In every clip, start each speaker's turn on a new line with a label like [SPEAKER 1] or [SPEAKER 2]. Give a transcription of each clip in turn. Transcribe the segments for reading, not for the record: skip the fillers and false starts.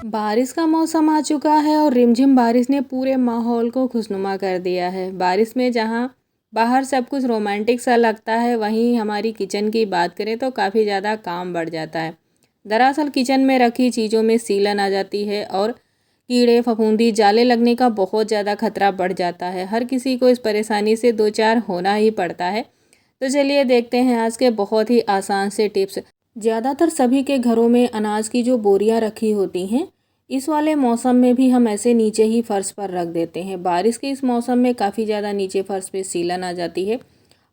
[SPEAKER 1] बारिश का मौसम आ चुका है और रिमझिम बारिश ने पूरे माहौल को खुशनुमा कर दिया है। बारिश में जहाँ बाहर सब कुछ रोमांटिक सा लगता है, वहीं हमारी किचन की बात करें तो काफ़ी ज़्यादा काम बढ़ जाता है। दरअसल किचन में रखी चीज़ों में सीलन आ जाती है और कीड़े फफूंदी जाले लगने का बहुत ज़्यादा खतरा बढ़ जाता है। हर किसी को इस परेशानी से दो चार होना ही पड़ता है। तो चलिए देखते हैं आज के बहुत ही आसान से टिप्स। ज़्यादातर सभी के घरों में अनाज की जो बोरियां रखी होती हैं, इस वाले मौसम में भी हम ऐसे नीचे ही फर्श पर रख देते हैं। बारिश के इस मौसम में काफ़ी ज़्यादा नीचे फर्श पे सीलन आ जाती है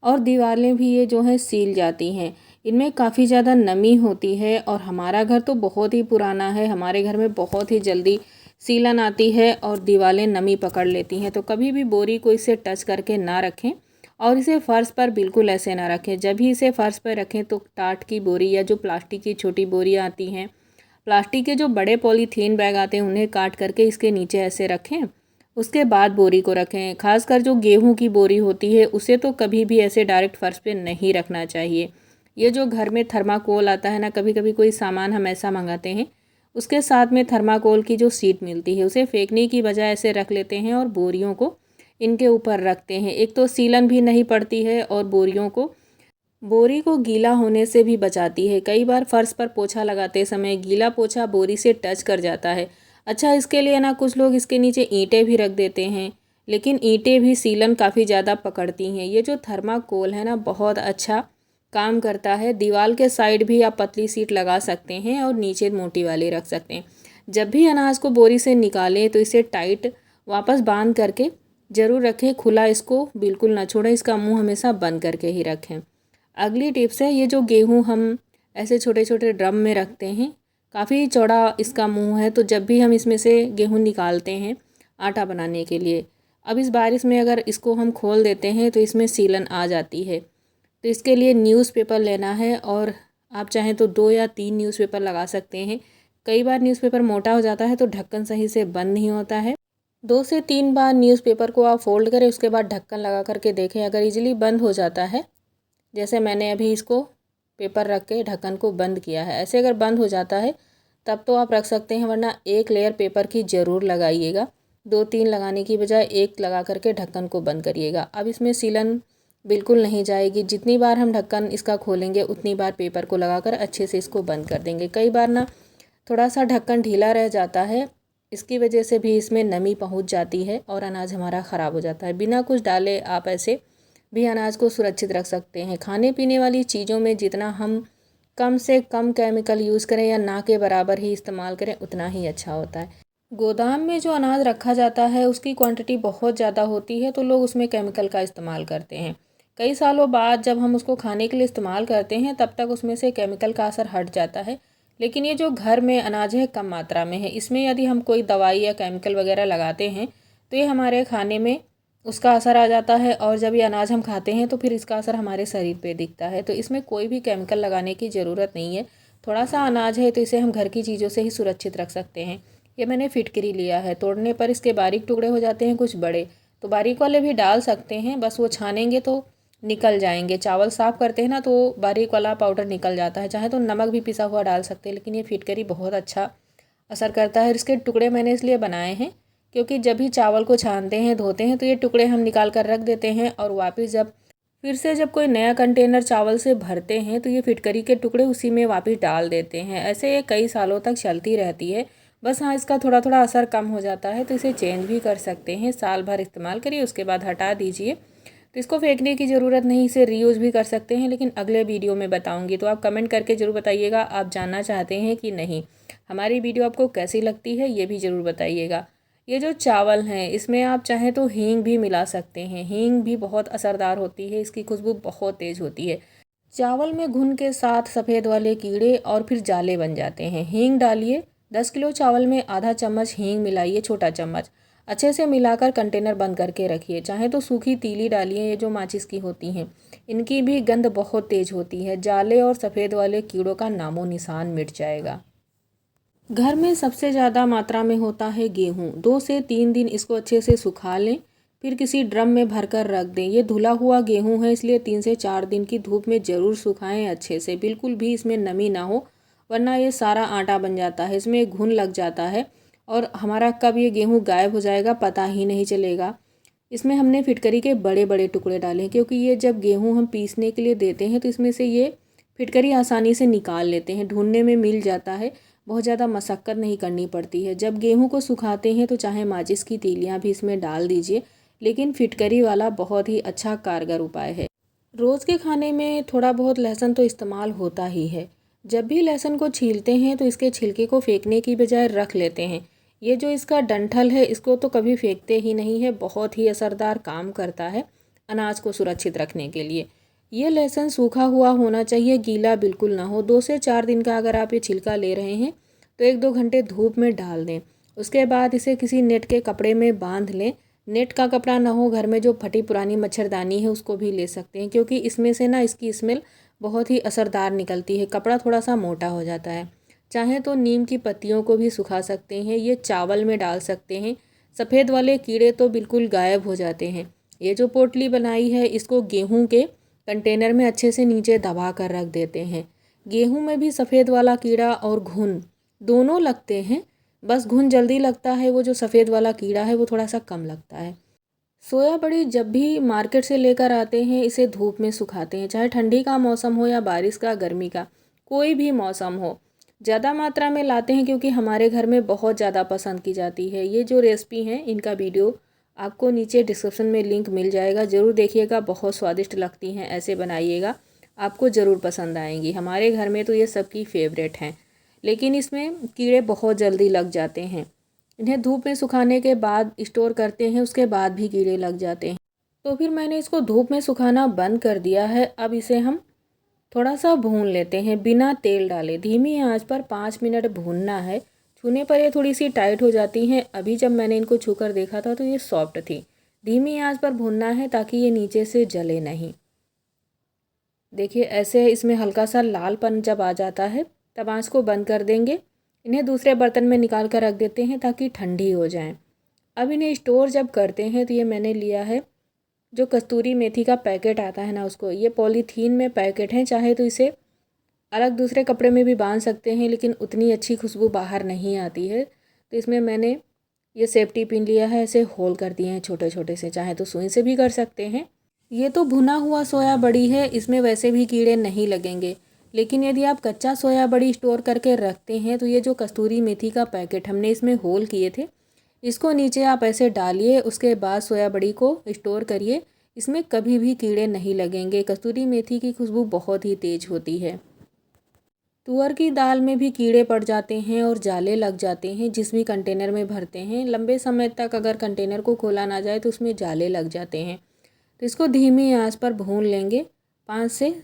[SPEAKER 1] और दीवारें भी ये जो है सील जाती हैं। इनमें काफ़ी ज़्यादा नमी होती है और हमारा घर तो बहुत ही पुराना है। हमारे घर में बहुत ही जल्दी सीलन आती है और दीवारें नमी पकड़ लेती हैं। तो कभी भी बोरी को इससे टच करके ना रखें और इसे फ़र्श पर बिल्कुल ऐसे ना रखें। जब भी इसे फ़र्श पर रखें तो टाट की बोरी या जो प्लास्टिक की छोटी बोरियाँ आती हैं, प्लास्टिक के जो बड़े पॉलीथीन बैग आते हैं, उन्हें काट करके इसके नीचे ऐसे रखें। उसके बाद बोरी को रखें। खासकर जो गेहूं की बोरी होती है, उसे तो कभी भी ऐसे डायरेक्ट फर्श पे नहीं रखना चाहिए। ये जो घर में थर्माकोल आता है ना, कभी कभी कोई सामान हम ऐसा मंगाते हैं, उसके साथ में थर्माकोल की जो शीट मिलती है, उसे फेंकने की बजाय ऐसे रख लेते हैं और बोरियों को इनके ऊपर रखते हैं। एक तो सीलन भी नहीं पड़ती है और बोरी को गीला होने से भी बचाती है। कई बार फर्श पर पोछा लगाते समय गीला पोछा बोरी से टच कर जाता है। अच्छा, इसके लिए ना कुछ लोग इसके नीचे ईंटें भी रख देते हैं, लेकिन ईंटें भी सीलन काफ़ी ज़्यादा पकड़ती हैं। ये जो थर्माकोल है ना, बहुत अच्छा काम करता है। दीवार के साइड भी आप पतली सीट लगा सकते हैं और नीचे मोटी वाली रख सकते हैं। जब भी अनाज को बोरी से निकालें तो इसे टाइट वापस बांध करके ज़रूर रखें। खुला इसको बिल्कुल ना छोड़ें। इसका मुँह हमेशा बंद करके ही रखें। अगली टिप्स है, ये जो गेहूँ हम ऐसे छोटे छोटे ड्रम में रखते हैं, काफ़ी चौड़ा इसका मुंह है, तो जब भी हम इसमें से गेहूँ निकालते हैं आटा बनाने के लिए, अब इस बारिश में अगर इसको हम खोल देते हैं तो इसमें सीलन आ जाती है। तो इसके लिए न्यूज़पेपर लेना है और आप चाहें तो 2 या 3 न्यूज़पेपर लगा सकते हैं। कई बार न्यूज़पेपर मोटा हो जाता है तो ढक्कन सही से बंद नहीं होता है। 2 से 3 बार न्यूज़पेपर को आप फोल्ड करें, उसके बाद ढक्कन लगा करके देखें। अगर इजीली बंद हो जाता है, जैसे मैंने अभी इसको पेपर रख के ढक्कन को बंद किया है, ऐसे अगर बंद हो जाता है तब तो आप रख सकते हैं, वरना एक लेयर पेपर की ज़रूर लगाइएगा। 2-3 लगाने की बजाय एक लगा करके ढक्कन को बंद करिएगा। अब इसमें सीलन बिल्कुल नहीं जाएगी। जितनी बार हम ढक्कन इसका खोलेंगे उतनी बार पेपर को लगाकर अच्छे से इसको बंद कर देंगे। कई बार ना थोड़ा सा ढक्कन ढीला रह जाता है, इसकी वजह से भी इसमें नमी पहुंच जाती है और अनाज हमारा ख़राब हो जाता है। बिना कुछ डाले आप ऐसे भी अनाज को सुरक्षित रख सकते हैं। खाने पीने वाली चीज़ों में जितना हम कम से कम केमिकल यूज़ करें या ना के बराबर ही इस्तेमाल करें, उतना ही अच्छा होता है। गोदाम में जो अनाज रखा जाता है उसकी क्वांटिटी बहुत ज़्यादा होती है, तो लोग उसमें केमिकल का इस्तेमाल करते हैं। कई सालों बाद जब हम उसको खाने के लिए इस्तेमाल करते हैं, तब तक उसमें से केमिकल का असर हट जाता है। लेकिन ये जो घर में अनाज है, कम मात्रा में है। इसमें यदि हम कोई दवाई या केमिकल वगैरह लगाते हैं तो ये हमारे खाने में उसका असर आ जाता है और जब ये अनाज हम खाते हैं तो फिर इसका असर हमारे शरीर पे दिखता है। तो इसमें कोई भी केमिकल लगाने की ज़रूरत नहीं है। थोड़ा सा अनाज है तो इसे हम घर की चीज़ों से ही सुरक्षित रख सकते हैं। ये मैंने फिटकरी लिया है, तोड़ने पर इसके बारीक टुकड़े हो जाते हैं, कुछ बड़े, तो बारीक वाले भी डाल सकते हैं, बस वो छानेंगे तो निकल जाएंगे। चावल साफ़ करते हैं ना तो बारीक वाला पाउडर निकल जाता है। चाहे तो नमक भी पिसा हुआ डाल सकते हैं, लेकिन ये फिटकरी बहुत अच्छा असर करता है। इसके टुकड़े मैंने इसलिए बनाए हैं क्योंकि जब भी चावल को छानते हैं, धोते हैं, तो ये टुकड़े हम निकाल कर रख देते हैं और वापस फिर से जब कोई नया कंटेनर चावल से भरते हैं तो ये फिटकरी के टुकड़े उसी में वापस डाल देते हैं। ऐसे ये कई सालों तक चलती रहती है। बस हाँ, इसका थोड़ा थोड़ा असर कम हो जाता है, तो इसे चेंज भी कर सकते हैं। साल भर इस्तेमाल करिए, उसके बाद हटा दीजिए। तो इसको फेंकने की ज़रूरत नहीं, इसे रीयूज़ भी कर सकते हैं, लेकिन अगले वीडियो में बताऊँगी। तो आप कमेंट करके ज़रूर बताइएगा आप जानना चाहते हैं कि नहीं। हमारी वीडियो आपको कैसी लगती है ये भी ज़रूर बताइएगा। ये जो चावल हैं, इसमें आप चाहें तो हींग भी मिला सकते हैं। हींग भी बहुत असरदार होती है, इसकी खुशबू बहुत तेज़ होती है। चावल में घुन के साथ सफ़ेद वाले कीड़े और फिर जाले बन जाते हैं। हींग डालिए। 10 किलो चावल में आधा चम्मच हींग मिलाइए, छोटा चम्मच। अच्छे से मिलाकर कंटेनर बंद करके रखिए। चाहे तो सूखी तीली डालिए, ये जो माचिस की होती हैं, इनकी भी गंध बहुत तेज़ होती है। जाले और सफ़ेद वाले कीड़ों का नामो निशान मिट जाएगा। घर में सबसे ज़्यादा मात्रा में होता है गेहूँ। 2 से 3 दिन इसको अच्छे से सुखा लें, फिर किसी ड्रम में भरकर रख दें। ये धुला हुआ गेहूँ है, इसलिए 3 से 4 दिन की धूप में ज़रूर सुखाएं अच्छे से, बिल्कुल भी इसमें नमी ना हो। वरना ये सारा आटा बन जाता है, इसमें घुन लग जाता है और हमारा कब ये गेहूँ गायब हो जाएगा पता ही नहीं चलेगा। इसमें हमने फिटकरी के बड़े बड़े टुकड़े डाले हैं, क्योंकि ये जब गेहूँ हम पीसने के लिए देते हैं तो इसमें से ये फिटकरी आसानी से निकाल लेते हैं, ढूंढने में मिल जाता है, बहुत ज़्यादा मशक्क़त नहीं करनी पड़ती है। जब गेहूँ को सुखाते हैं तो चाहे माचिस की तीलियाँ भी इसमें डाल दीजिए, लेकिन फिटकरी वाला बहुत ही अच्छा कारगर उपाय है। रोज़ के खाने में थोड़ा बहुत लहसुन तो इस्तेमाल होता ही है। जब भी लहसुन को छीलते हैं तो इसके छिलके को फेंकने की बजाय रख लेते हैं। ये जो इसका डंठल है इसको तो कभी फेंकते ही नहीं है, बहुत ही असरदार काम करता है अनाज को सुरक्षित रखने के लिए। ये लहसुन सूखा हुआ होना चाहिए, गीला बिल्कुल ना हो। 2 से 4 दिन का अगर आप ये छिलका ले रहे हैं तो 1-2 घंटे धूप में डाल दें। उसके बाद इसे किसी नेट के कपड़े में बांध लें। नेट का कपड़ा ना हो, घर में जो फटी पुरानी मच्छरदानी है उसको भी ले सकते हैं, क्योंकि इसमें से ना इसकी स्मेल बहुत ही असरदार निकलती है। कपड़ा थोड़ा सा मोटा हो जाता है। चाहें तो नीम की पत्तियों को भी सुखा सकते हैं, ये चावल में डाल सकते हैं। सफ़ेद वाले कीड़े तो बिल्कुल गायब हो जाते हैं। ये जो पोटली बनाई है इसको गेहूं के कंटेनर में अच्छे से नीचे दबा कर रख देते हैं। गेहूं में भी सफ़ेद वाला कीड़ा और घुन दोनों लगते हैं, बस घुन जल्दी लगता है, वो जो सफ़ेद वाला कीड़ा है वो थोड़ा सा कम लगता है। सोया बड़ी जब भी मार्केट से लेकर आते हैं इसे धूप में सुखाते हैं, चाहे ठंडी का मौसम हो या बारिश का, गर्मी का, कोई भी मौसम हो। ज़्यादा मात्रा में लाते हैं क्योंकि हमारे घर में बहुत ज़्यादा पसंद की जाती है। ये जो रेसिपी हैं इनका वीडियो आपको नीचे डिस्क्रिप्शन में लिंक मिल जाएगा, ज़रूर देखिएगा, बहुत स्वादिष्ट लगती हैं, ऐसे बनाइएगा, आपको ज़रूर पसंद आएंगी। हमारे घर में तो ये सबकी फेवरेट हैं, लेकिन इसमें कीड़े बहुत जल्दी लग जाते हैं। इन्हें धूप में सुखाने के बाद स्टोर करते हैं, उसके बाद भी कीड़े लग जाते हैं। तो फिर मैंने इसको धूप में सुखाना बंद कर दिया है। अब इसे हम थोड़ा सा भून लेते हैं बिना तेल डाले। धीमी आंच पर 5 मिनट भूनना है। छूने पर ये थोड़ी सी टाइट हो जाती हैं। अभी जब मैंने इनको छूकर देखा था तो ये सॉफ्ट थी। धीमी आंच पर भूनना है ताकि ये नीचे से जले नहीं। देखिए ऐसे इसमें हल्का सा लालपन जब आ जाता है तब आंच को बंद कर देंगे। इन्हें दूसरे बर्तन में निकाल कर रख देते हैं ताकि ठंडी हो जाएं। अब इन्हें स्टोर जब करते हैं तो ये मैंने लिया है जो कस्तूरी मेथी का पैकेट आता है ना उसको, ये पॉलीथीन में पैकेट है, चाहे तो इसे अलग दूसरे कपड़े में भी बांध सकते हैं, लेकिन उतनी अच्छी खुशबू बाहर नहीं आती है। तो इसमें मैंने ये सेफ्टी पिन लिया है, ऐसे होल कर दिए हैं छोटे छोटे से, चाहे तो सुई से भी कर सकते हैं। ये तो भुना हुआ सोया बड़ी है, इसमें वैसे भी कीड़े नहीं लगेंगे, लेकिन यदि आप कच्चा सोया बड़ी स्टोर करके रखते हैं तो ये जो कस्तूरी मेथी का पैकेट हमने इसमें होल किए थे, इसको नीचे आप ऐसे डालिए, उसके बाद सोया बड़ी को स्टोर करिए। इसमें कभी भी कीड़े नहीं लगेंगे। कस्तूरी मेथी की खुशबू बहुत ही तेज़ होती है। तुअर की दाल में भी कीड़े पड़ जाते हैं और जाले लग जाते हैं, जिस भी कंटेनर में भरते हैं। लंबे समय तक अगर कंटेनर को खोला ना जाए तो उसमें जाले लग जाते हैं। तो इसको धीमी आंच पर भून लेंगे 5 से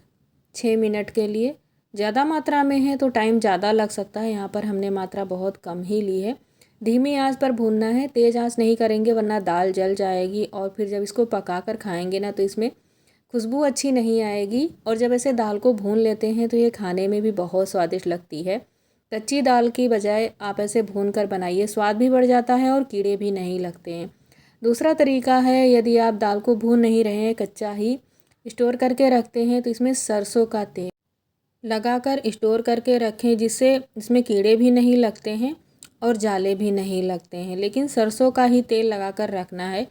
[SPEAKER 1] 6 मिनट के लिए। ज़्यादा मात्रा में है तो टाइम ज़्यादा लग सकता है, यहाँ पर हमने मात्रा बहुत कम ही ली है। धीमी आंच पर भूनना है, तेज़ आंच नहीं करेंगे वरना दाल जल जाएगी और फिर जब इसको पका कर खाएंगे ना तो इसमें खुशबू अच्छी नहीं आएगी। और जब ऐसे दाल को भून लेते हैं तो ये खाने में भी बहुत स्वादिष्ट लगती है। कच्ची दाल की बजाय आप ऐसे भून कर बनाइए, स्वाद भी बढ़ जाता है और कीड़े भी नहीं लगते हैं। दूसरा तरीका है, यदि आप दाल को भून नहीं रहे हैं, कच्चा ही स्टोर करके रखते हैं, तो इसमें सरसों का तेल लगाकर स्टोर करके रखें, जिससे इसमें कीड़े भी नहीं लगते हैं और जाले भी नहीं लगते हैं। लेकिन सरसों का ही तेल लगाकर रखना है,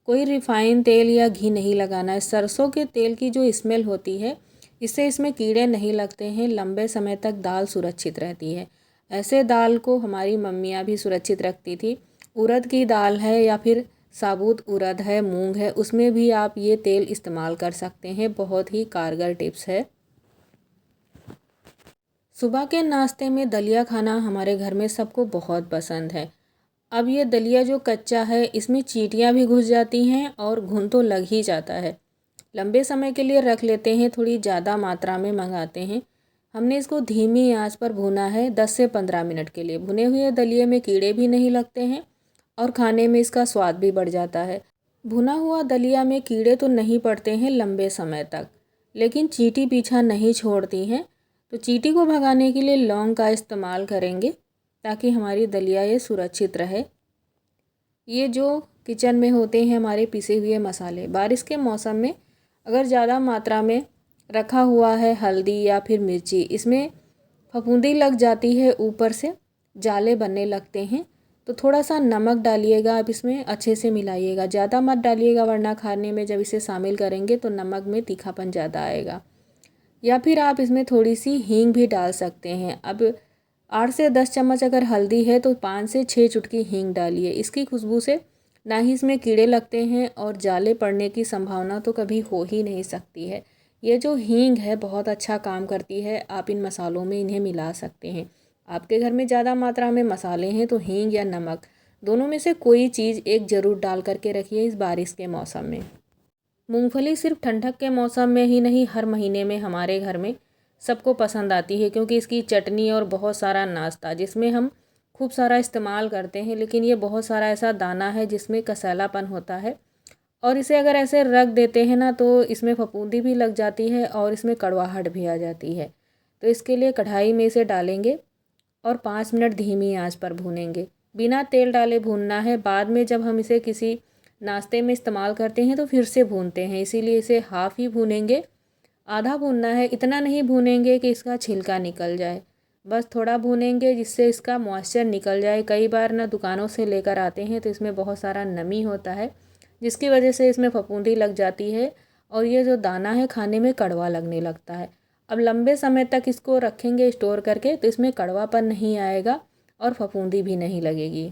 [SPEAKER 1] कोई रिफाइन तेल या घी नहीं लगाना है। सरसों के तेल की जो स्मेल होती है इससे इसमें कीड़े नहीं लगते हैं, लंबे समय तक दाल सुरक्षित रहती है। ऐसे दाल को हमारी मम्मियाँ भी सुरक्षित रखती थी। उड़द की दाल है या फिर साबुत उड़द है, मूंग है, उसमें भी आप ये तेल इस्तेमाल कर सकते हैं। बहुत ही कारगर टिप्स है। सुबह के नाश्ते में दलिया खाना हमारे घर में सबको बहुत पसंद है। अब ये दलिया जो कच्चा है इसमें चींटियाँ भी घुस जाती हैं और घुन तो लग ही जाता है। लंबे समय के लिए रख लेते हैं, थोड़ी ज़्यादा मात्रा में मंगाते हैं। हमने इसको धीमी आंच पर भुना है 10 से 15 मिनट के लिए। भुने हुए दलिये में कीड़े भी नहीं लगते हैं और खाने में इसका स्वाद भी बढ़ जाता है। भुना हुआ दलिया में कीड़े तो नहीं पड़ते हैं लंबे समय तक, लेकिन चींटी पीछा नहीं छोड़ती हैं। तो चींटी को भगाने के लिए लौंग का इस्तेमाल करेंगे ताकि हमारी दलिया ये सुरक्षित रहे। ये जो किचन में होते हैं हमारे पिसे हुए मसाले, बारिश के मौसम में अगर ज़्यादा मात्रा में रखा हुआ है हल्दी या फिर मिर्ची, इसमें फफूंदी लग जाती है, ऊपर से जाले बनने लगते हैं, तो थोड़ा सा नमक डालिएगा आप इसमें, अच्छे से मिलाइएगा। ज़्यादा मत डालिएगा वरना खाने में जब इसे शामिल करेंगे तो नमक में तीखापन ज़्यादा आएगा। या फिर आप इसमें थोड़ी सी हींग भी डाल सकते हैं। अब 8 से 10 चम्मच अगर हल्दी है तो 5 से 6 चुटकी हींग डालिए। इसकी खुशबू से ना ही इसमें कीड़े लगते हैं और जाले पड़ने की संभावना तो कभी हो ही नहीं सकती है। ये जो हींग है बहुत अच्छा काम करती है, आप इन मसालों में इन्हें मिला सकते हैं। आपके घर में ज़्यादा मात्रा में मसाले हैं तो हींग या नमक दोनों में से कोई चीज़ एक ज़रूर डाल करके रखिए इस बारिश के मौसम में। मूंगफली सिर्फ ठंडक के मौसम में ही नहीं, हर महीने में हमारे घर में सबको पसंद आती है, क्योंकि इसकी चटनी और बहुत सारा नाश्ता जिसमें हम खूब सारा इस्तेमाल करते हैं, लेकिन ये बहुत सारा ऐसा दाना है जिसमें कसैलापन होता है और इसे अगर ऐसे रख देते हैं ना तो इसमें फफूंदी भी लग जाती है और इसमें कड़वाहट भी आ जाती है। तो इसके लिए कढ़ाई में इसे डालेंगे और 5 मिनट धीमी आंच पर भूनेंगे। बिना तेल डाले भूनना है, बाद में जब हम इसे किसी नाश्ते में इस्तेमाल करते हैं तो फिर से भूनते हैं, इसीलिए इसे हाफ़ ही भूनेंगे। आधा भूनना है, इतना नहीं भूनेंगे कि इसका छिलका निकल जाए, बस थोड़ा भूनेंगे जिससे इसका मॉइस्चर निकल जाए। कई बार ना दुकानों से लेकर आते हैं तो इसमें बहुत सारा नमी होता है जिसकी वजह से इसमें फफूंदी लग जाती है और ये जो दाना है खाने में कड़वा लगने लगता है। अब लंबे समय तक इसको रखेंगे स्टोर करके तो इसमें कड़वापन नहीं आएगा और फफूंदी भी नहीं लगेगी।